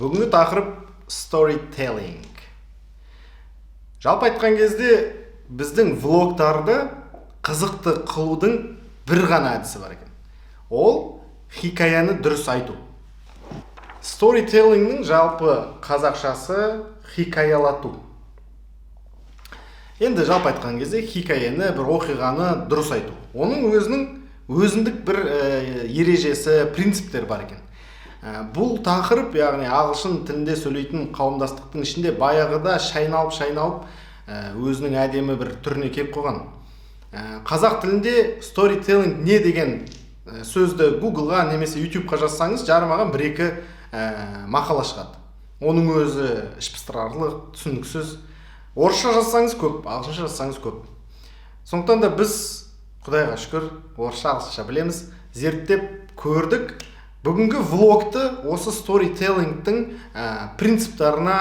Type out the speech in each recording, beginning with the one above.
Бүгінгі тақырып storytelling. Жалпы айтқан кезде біздің влогтарды қызықты қылудың бір ғана әдісі бар екен. Ол хикаяны дұрыс айту. Storytellingнің жалпы қазақшасы хикаялату. Енді жалпы айтқан кезде хикаяны, бір оқиғаны дұрыс айту. Оның өзіндік бір ережесі, принциптер бар екен. Бұл тақырып, яғни ағылшын тілінде сөйлейтін қауымдастықтың ішінде баяғыда шайналып өзінің әдемі бір түріне келіп қойған. Қазақ тілінде storytelling не деген сөзді Google-ға немесе YouTube-ға жазсаңыз, жарымаған бір-екі мақала шығады. Оның өзі ішпыстырарлық, түсініксіз. Орысша жазсаңыз көп, ағылшынша жазсаңыз көп. Сондықтан да біз, Құдайға шүкір, орысша, ағылшынша білеміз, зерттеп көрдік. Бүгінгі влогты осы storytellingтің принциптарына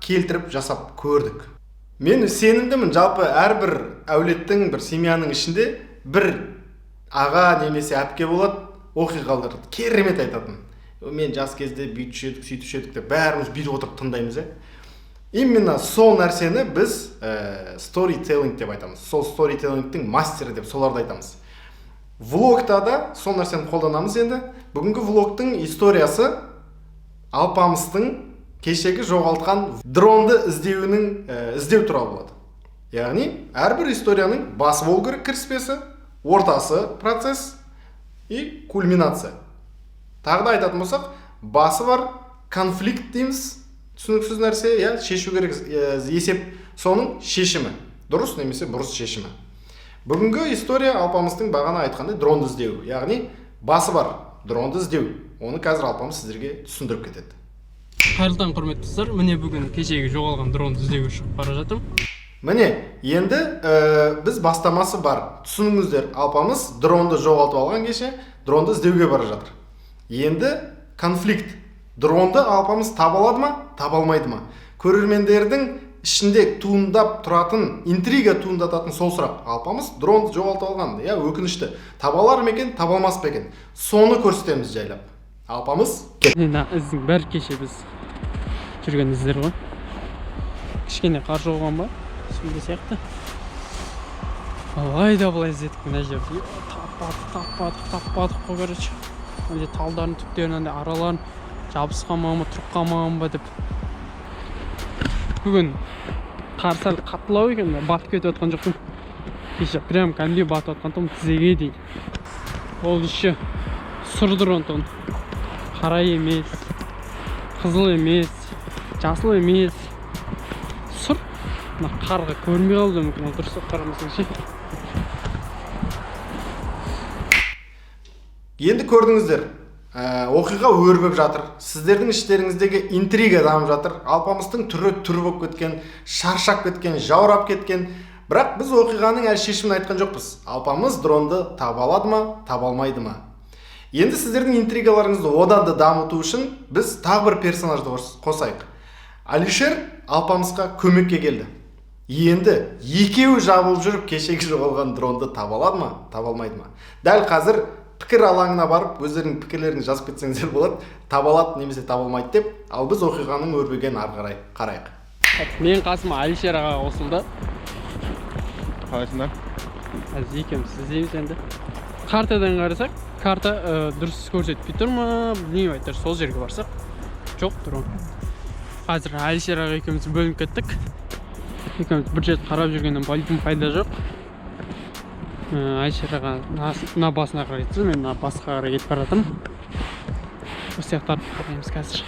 келтіріп жасап көрдік. Мен сенімдімін, жалпы әрбір әулеттің, бір семьяның ішінде бір аға немесе әпке болады, оқиғаларды керемет айтатын. Мен жас кезде бүйтуші едік, сөйтуші едік деп бәріміз бүйтіп отырып тыңдаймыз. Именно сол нәрсені біз storytelling деп айтамыз. Сол storytellingтің мастері деп соларды айтамыз. Влогта да сол нәрсені қолданамыз енді. Бүгінгі влогтың историясы алпамыстың кешегі жоғалтқан дронды іздеу туралы болады. Яғни, әрбір историяның басы болу керек, кіріспесі, ортасы, процесс и кульминация. Тағы да айтатын болсақ, басы бар, конфликт дейміз, түсініксіз нәрсе, шешу керек есеп, соның шешімі, дұрыс немесе бұрыс шешімі. Бүгінгі история алпамыстың бағана айтқандай дронды іздеу, яғни басы бар, дронды іздеу. Оны қазір алпамыз сіздерге түсіндіріп кетеді. Қайырлы таң, құрметті достар, міне бүгін кешегі жоғалған дронды іздеуге шығып бара жатырмын. Міне, енді біз бастамасы бар. Түсініңіздер, алпамыз дронды жоғалтып алған кеше, дронды іздеуге бара жатыр. Енді конфликт. Дронды алпамыз таба алады ма, таба алмайды ма? Көрермендердің ішінде туындап тұратын, интрига туындататын сол сұрақ. Алпамыз дронды жоғалтып алған, өкінішті. Таба алар ма екен, таба алмас па екен? Соны көрсетеміз жайлап. Алпамыз кет. Іздің бәрі кеше біз жүрген іздер ғой. Кішкене қар жауған ба? Сонда сияқты. Алайда былай іздедік мына жерде. Таппадық қой, короче. Мына талдардың түптерін, араларын жабысқан ма, тұрып қалмаған ба деп. Бүгін қар сәл қатылау екен, батып кетіп отқан жоқпын. Кеше прям кәдімгідей батып отқан тұғым тізеге дейін. Ол еще сұр дрон тұғын. Қара емес, қызыл емес, жасыл емес. Сұр. Қарға көрмей қалды мүмкін, ол дұрыс қарамасың ше. Енді көрдіңіздер. Оқиға өрбіп жатыр. Сіздердің іштеріңіздегі интрига дамып жатыр. Алпамыстың түрі болып кеткен, шаршап кеткен, жаурап кеткен. Бірақ біз оқиғаның әлі шешімін айтқан жоқпыз. Алпамыз дронды таба алады ма, таба алмайды ма? Енді сіздердің интригаларыңызды одан да дамыту үшін біз тағы бір персонажды қосайық. Алишер алпамысқа көмекке келді. Енді екеуі жабылып жүріп кешегі жоғалған дронды таба алады ма, таба алмайды ма? Дәл қазір пікір алаңына барып, өздерінің пікірлерін жазып кетсеңіздер болады, таба алады немесе таба алмайды деп, ал біз оқиғаның өрбігенін ары қарай қарайық. Мен қасыма Алишер аға қосылды. Қалайсыңдар? Әз екеуміз іздейміз енді. Картадан қарасақ, карта дұрыс көрсетпей тұр ма, білмеймін айтар, сол жерге барсақ. Жоқ, дрон. Қазір Алишер аға екеуміз бөлініп кеттік. Екеуміз бір жет қарап жүргеннен бәлкім пайда жоқ. Алишер аға мына басына қарай кетті, мен мына басқа қарай кетіп бара жатырмын. Осы сияқтарды қараймыз қазір.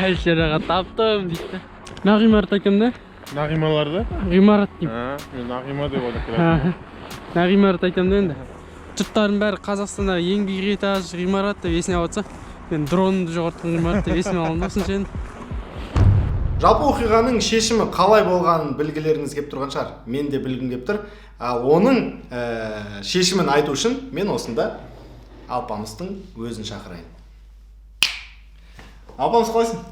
Алишер аға таптым дейді. Мына ғимарат айтам да? Нағималарды? Ғимарат деймін. Мен нағима деп ойлап. Мына ғимарат айтам да енді. Жұрттардың бәрі Қазақстанда ең биік этаж ғимарат деп есіне алып жатса, мен дронды жоғалтқан ғимарат деп есіме алам осынша енді. Жалпы оқиғаның шешімі қалай болғанын білгілеріңіз кеп тұрған шығар. Мен де білгім кеп тұр. Ал оның шешімін айту үшін мен осында алпамыстың өзін шақырайын. Алпамыс, қалайсың?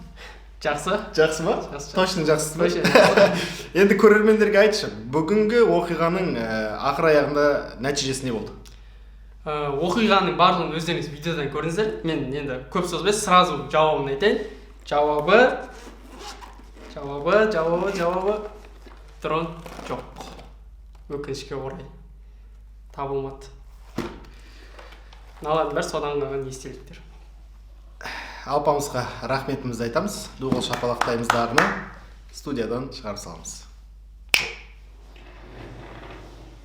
Жақсы. Жақсы ма? Точно жақсысың ба? Енді көрермендерге айтшы, бүгінгі оқиғаның ақыр аяғында нәтижесі не болды? оқиғаның барлығын өздеріңіз видеодан көрдіңіздер. Мен енді көп созбай сразу жауабын айтайын. Жауабы дрон жоқ. Өкінішке орай табылмады. Мыналардың бәрі содан қалған естеліктер. Алпамысқа рахметімізді айтамыз. Дуғыл шапалақтаймыздарына студиядан шығарып саламыз.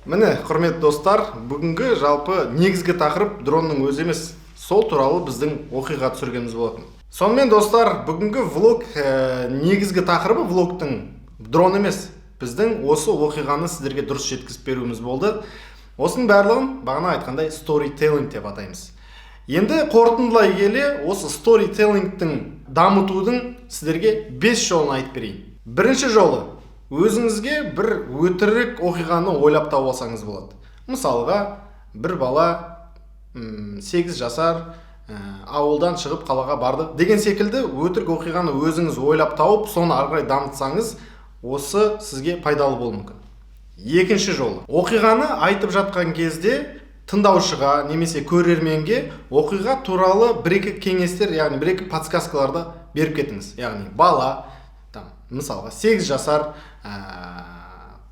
Міне, құрметті достар, бүгінгі жалпы негізгі тақырып дронның өзі емес, сол туралы біздің оқиға түсіргеніміз болатын. Сонымен достар, бүгінгі влог негізгі тақырыбы влогтың дрон емес, біздің осы оқиғаны сіздерге дұрыс жеткізіп беруіміз болды. Осының барлығын бағана айтқандай storytelling деп атаймыз. Енді қорытындылай келе, осы storytellingтің дамытудың сіздерге 5 жолын айтып берейін. Бірінші жолы, өзіңізге бір өтірік оқиғаны ойлап тауып алсаңыз болады. Мысалға, бір бала 8 жасар ауылдан шығып қалаға барды деген секілді өтірік оқиғаны өзіңіз ойлап тауып, соны ары қарай дамытсаңыз, осы сізге пайдалы болуы мүмкін. Екінші жолы, оқиғаны айтып жатқан кезде тыңдаушыға немесе көрерменге оқиға туралы бір-екі кеңестер, яғни бір-екі подсказкаларды беріп кетіңіз. Яғни бала, мысалға 8 жасар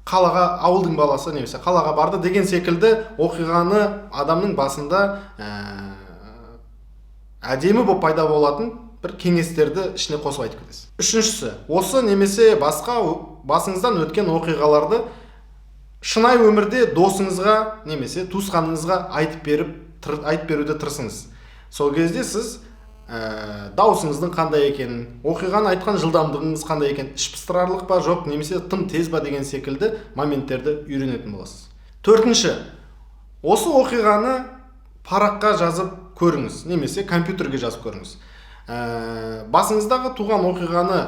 қалаға, ауылдың баласы немесе қалаға барды деген секілді оқиғаны адамның басында әдемі болып пайда болатын бір кеңестерді ішіне қосып айтып кетесіз. Үшіншісі, осы немесе басқа басыңыздан өткен оқиғаларды шынайы өмірде досыңызға немесе туысқаныңызға айтып беруді тырысыңыз. Сол кезде сіз даусыңыздың қандай екенін, оқиғаны айтқан жылдамдығыңыз қандай екенін, ішпыстырарлық па жоқ немесе тым тез ба деген секілді моменттерді үйренетін боласыз. Төртінші, осы оқиғаны параққа жазып көріңіз, немесе компьютерге жазып көріңіз. Басыңыздағы туған оқиғаны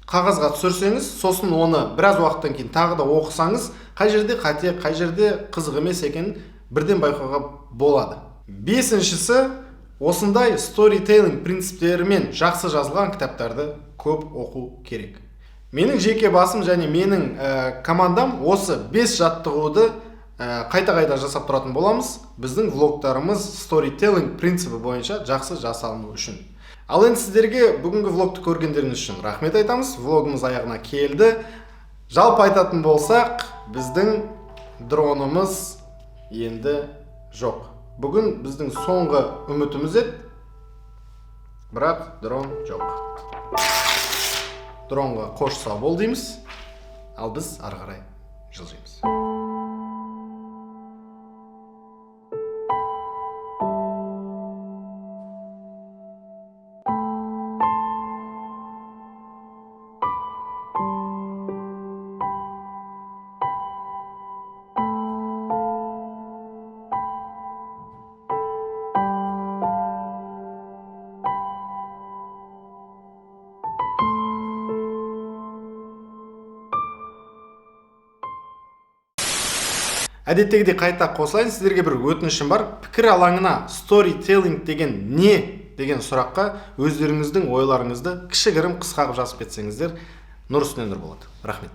қағазға түсірсеңіз, сосын оны біраз уақыттан кейін тағы да оқысаңыз, қай жерде қате, қай жерде қызық емес екенін бірден байқауға болады. Бесіншісі, осындай storytelling принциптерімен жақсы жазылған кітаптарды көп оқу керек. Менің жеке басым және менің командам осы 5 жаттығуды қайта-қайта жасап тұратын боламыз. Біздің влогтарымыз storytelling принципі бойынша жақсы жасалыну үшін. Ал енді сіздерге бүгінгі влогты көргендеріңіз үшін рахмет айтамыз. Влогымыз аяғына келді. Жалпы айтатын болсақ, біздің дронымыз енді жоқ. Бүгін біздің соңғы үмітіміз еді, бірақ дрон жоқ. Дронға қош сау бол дейміз, ал біз ары қарай жылжимыз. Әдеттегідей қайта қосылайын, сіздерге бір өтінішім бар. Пікір алаңына storytelling деген не деген сұраққа өздеріңіздің ойларыңызды кішігірім қысқа қылып жазып кетсеңіздер, нұр үстіне нұр болады. Рахмет.